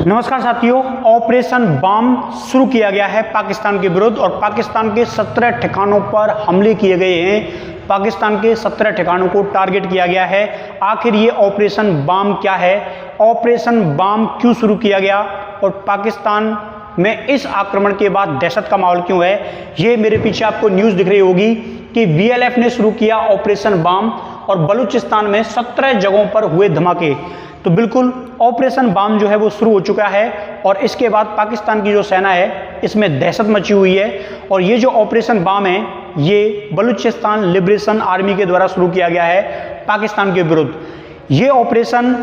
नमस्कार साथियों, operation balm शुरू किया गया है पाकिस्तान के विरुद्ध और पाकिस्तान के 17 ठिकानों पर हमले किए गए हैं। पाकिस्तान के 17 ठिकानों को टारगेट किया गया है। आखिर ये ऑपरेशन बाम क्या है, ऑपरेशन बाम क्यों शुरू किया गया और पाकिस्तान में इस आक्रमण के बाद दहशत का माहौल क्यों है। ये मेरे पीछे आपको न्यूज़ दिख रही होगी कि BLF ने शुरू किया ऑपरेशन बाम और बलूचिस्तान में 17 जगहों पर हुए धमाके। तो बिल्कुल ऑपरेशन बाम जो है वो शुरू हो चुका है और इसके बाद पाकिस्तान की जो सेना है इसमें दहशत मची हुई है। और ये जो ऑपरेशन बाम है ये बलूचिस्तान लिबरेशन आर्मी के द्वारा शुरू किया गया है पाकिस्तान के विरुद्ध। ये ऑपरेशन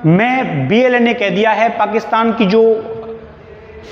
में BLA ने कह दिया है पाकिस्तान की जो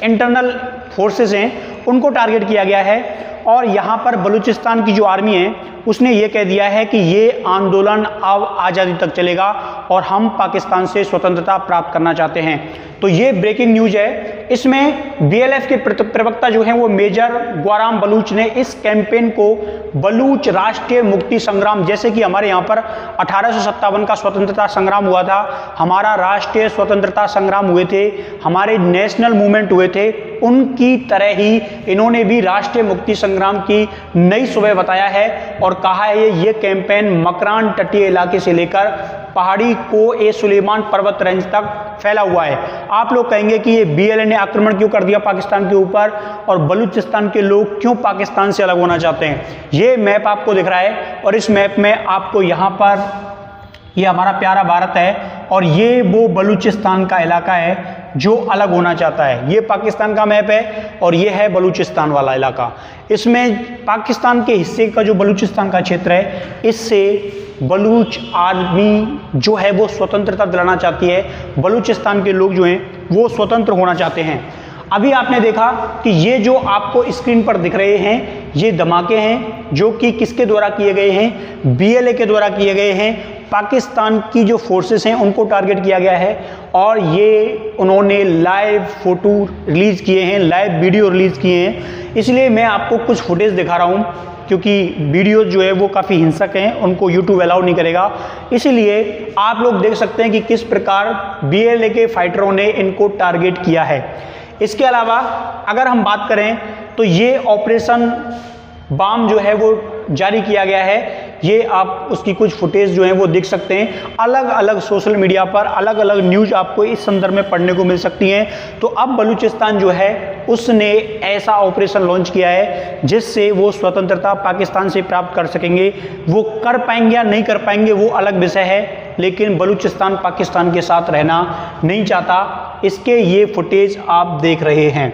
इंटरनल फोर्सेस हैं उनको टारगेट किया गया है। और यहाँ पर बलूचिस्तान की जो आर्मी है उसने ये कह दिया है कि ये आंदोलन अब आज़ादी तक चलेगा और हम पाकिस्तान से स्वतंत्रता प्राप्त करना चाहते हैं। तो ये ब्रेकिंग न्यूज़ है। इसमें BLF के प्रवक्ता जो हैं वो मेजर ग्वाराम बलूच ने इस कैंपेन को बलूच राष्ट्रीय मुक्ति संग्राम, जैसे कि हमारे यहाँ पर 1857 का स्वतंत्रता संग्राम हुआ था, हमारा राष्ट्रीय स्वतंत्रता संग्राम हुए थे, हमारे नेशनल मूवमेंट हुए थे, उनकी तरह ही इन्होंने भी राष्ट्रीय मुक्ति संग्राम की नई सुबह बताया है और कहा है ये कैंपेन मकरान तटीय इलाके से लेकर पहाड़ी को ए सुलेमान पर्वत रेंज तक फैला हुआ है। आप लोग कहेंगे कि ये BLA ने आक्रमण क्यों कर दिया पाकिस्तान के ऊपर और बलूचिस्तान के लोग क्यों पाकिस्तान से अलग होना चाहते हैं। ये मैप आपको दिख रहा है और इस मैप में आपको यहाँ पर ये हमारा प्यारा भारत है और ये वो बलूचिस्तान का इलाका है जो अलग होना चाहता है। ये पाकिस्तान का मैप है और ये है बलूचिस्तान वाला इलाका। इसमें पाकिस्तान के हिस्से का जो बलूचिस्तान का क्षेत्र है इससे बलूच आर्मी जो है वो स्वतंत्रता दिलाना चाहती है। बलूचिस्तान के लोग जो हैं वो स्वतंत्र होना चाहते हैं। अभी आपने देखा कि ये जो आपको स्क्रीन पर दिख रहे हैं ये धमाके हैं जो कि किसके द्वारा किए गए हैं, BLA के द्वारा किए गए हैं। पाकिस्तान की जो फोर्सेस हैं उनको टारगेट किया गया है और ये उन्होंने लाइव फोटो रिलीज़ किए हैं, लाइव वीडियो रिलीज़ किए हैं। इसलिए मैं आपको कुछ फुटेज दिखा रहा हूँ क्योंकि वीडियो जो है वो काफ़ी हिंसक हैं, उनको YouTube अलाउ नहीं करेगा। इसीलिए आप लोग देख सकते हैं कि किस प्रकार BLA के फाइटरों ने इनको टारगेट किया है। इसके अलावा अगर हम बात करें तो ये ऑपरेशन बाम जो है वो जारी किया गया है। ये आप उसकी कुछ फुटेज जो है वो देख सकते हैं। अलग अलग सोशल मीडिया पर अलग अलग न्यूज़ आपको इस संदर्भ में पढ़ने को मिल सकती हैं। तो अब बलूचिस्तान जो है उसने ऐसा ऑपरेशन लॉन्च किया है जिससे वो स्वतंत्रता पाकिस्तान से प्राप्त कर सकेंगे। वो कर पाएंगे या नहीं कर पाएंगे वो अलग विषय है, लेकिन बलूचिस्तान पाकिस्तान के साथ रहना नहीं चाहता। इसके ये फुटेज आप देख रहे हैं।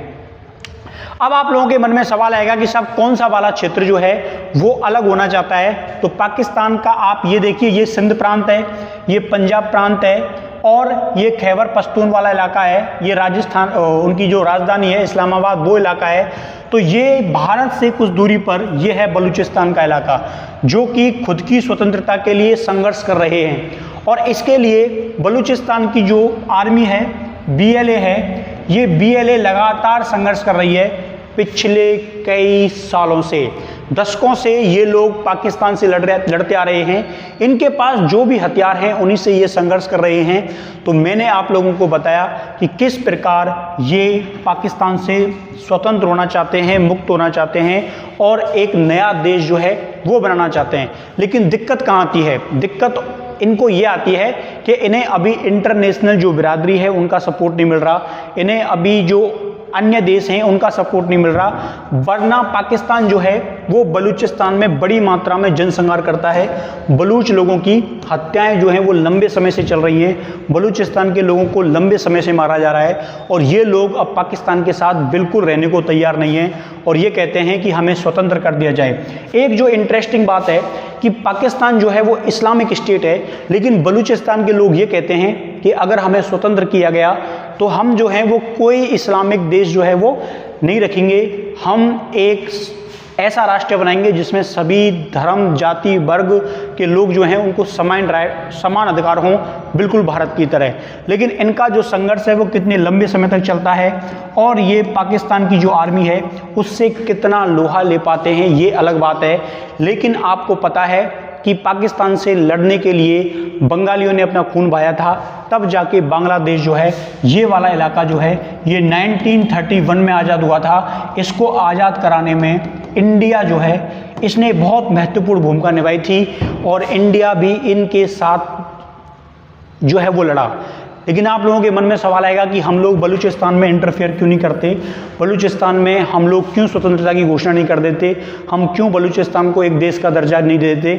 अब आप लोगों के मन में सवाल आएगा कि साहब कौन सा वाला क्षेत्र जो है वो अलग होना चाहता है। तो पाकिस्तान का आप ये देखिए, ये सिंध प्रांत है, ये पंजाब प्रांत है और ये खैबर पख्तून वाला इलाका है, ये राजस्थान उनकी जो राजधानी है इस्लामाबाद वो इलाका है। तो ये भारत से कुछ दूरी पर ये है बलूचिस्तान का इलाका जो कि खुद की स्वतंत्रता के लिए संघर्ष कर रहे हैं। और इसके लिए बलूचिस्तान की जो आर्मी है BLA है, ये BLA लगातार संघर्ष कर रही है पिछले कई सालों से, दशकों से ये लोग पाकिस्तान से लड़ते आ रहे हैं। इनके पास जो भी हथियार हैं उन्हीं से ये संघर्ष कर रहे हैं। तो मैंने आप लोगों को बताया कि किस प्रकार ये पाकिस्तान से स्वतंत्र होना चाहते हैं, मुक्त होना चाहते हैं और एक नया देश जो है वो बनाना चाहते हैं। लेकिन दिक्कत कहाँ आती है? दिक्कत इनको ये आती है कि इन्हें अभी इंटरनेशनल जो बिरादरी है उनका सपोर्ट नहीं मिल रहा, इन्हें अभी जो अन्य देश हैं उनका सपोर्ट नहीं मिल रहा। वरना पाकिस्तान जो है वो बलूचिस्तान में बड़ी मात्रा में जनसंहार करता है। बलूच लोगों की हत्याएं जो हैं वो लंबे समय से चल रही हैं। बलूचिस्तान के लोगों को लंबे समय से मारा जा रहा है और ये लोग अब पाकिस्तान के साथ बिल्कुल रहने को तैयार नहीं हैं और ये कहते हैं कि हमें स्वतंत्र कर दिया जाए। एक जो इंटरेस्टिंग बात है कि पाकिस्तान जो है वो इस्लामिक स्टेट है, लेकिन बलूचिस्तान के लोग ये कहते हैं कि अगर हमें स्वतंत्र किया गया तो हम जो है वो कोई इस्लामिक देश जो है वो नहीं रखेंगे। हम एक ऐसा राष्ट्र बनाएंगे जिसमें सभी धर्म, जाति, वर्ग के लोग जो हैं उनको समान अधिकार हों, बिल्कुल भारत की तरह। लेकिन इनका जो संघर्ष है वो कितने लंबे समय तक चलता है और ये पाकिस्तान की जो आर्मी है उससे कितना लोहा ले पाते हैं ये अलग बात है। लेकिन आपको पता है कि पाकिस्तान से लड़ने के लिए बंगालियों ने अपना खून बहाया था, तब जाके बांग्लादेश जो है, ये वाला इलाका जो है, ये 1931 में आज़ाद हुआ था। इसको आज़ाद कराने में इंडिया जो है, इसने बहुत महत्वपूर्ण भूमिका निभाई थी और इंडिया भी इनके साथ जो है वो लड़ा। लेकिन आप लोगों के मन में सवाल आएगा कि हम लोग बलूचिस्तान में इंटरफेयर क्यों नहीं करते, बलूचिस्तान में हम लोग क्यों स्वतंत्रता की घोषणा नहीं कर देते, हम क्यों बलूचिस्तान को एक देश का दर्जा नहीं दे देते।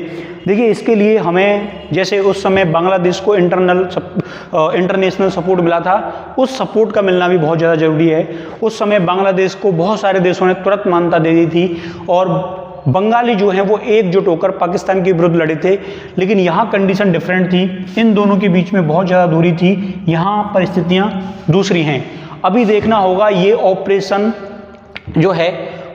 देखिए, इसके लिए हमें, जैसे उस समय बांग्लादेश को इंटरनेशनल सपोर्ट मिला था, उस सपोर्ट का मिलना भी बहुत ज़्यादा ज़रूरी है। उस समय बांग्लादेश को बहुत सारे देशों ने तुरंत मान्यता दे दी थी और बंगाली जो हैं वो एकजुट होकर पाकिस्तान के विरुद्ध लड़े थे। लेकिन यहाँ कंडीशन डिफरेंट थी, इन दोनों के बीच में बहुत ज़्यादा दूरी थी, यहाँ परिस्थितियाँ दूसरी हैं। अभी देखना होगा ये ऑपरेशन जो है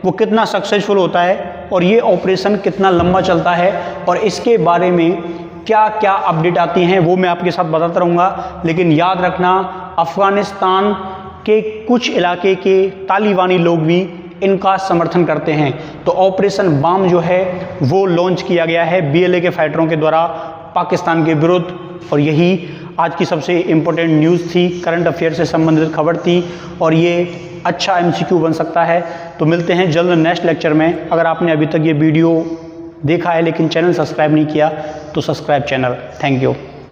वो कितना सक्सेसफुल होता है और ये ऑपरेशन कितना लंबा चलता है, और इसके बारे में क्या क्या अपडेट आती हैं वो मैं आपके साथ बताता रहूँगा। लेकिन याद रखना, अफगानिस्तान के कुछ इलाके के तालिबानी लोग भी इनका समर्थन करते हैं। तो ऑपरेशन बाम जो है वो लॉन्च किया गया है BLA के फाइटरों के द्वारा पाकिस्तान के विरुद्ध, और यही आज की सबसे इम्पोर्टेंट न्यूज़ थी, करंट अफेयर से संबंधित खबर थी, और ये अच्छा MCQ बन सकता है। तो मिलते हैं जल्द नेक्स्ट लेक्चर में। अगर आपने अभी तक ये वीडियो देखा है लेकिन चैनल सब्सक्राइब नहीं किया तो सब्सक्राइब चैनल। Thank you.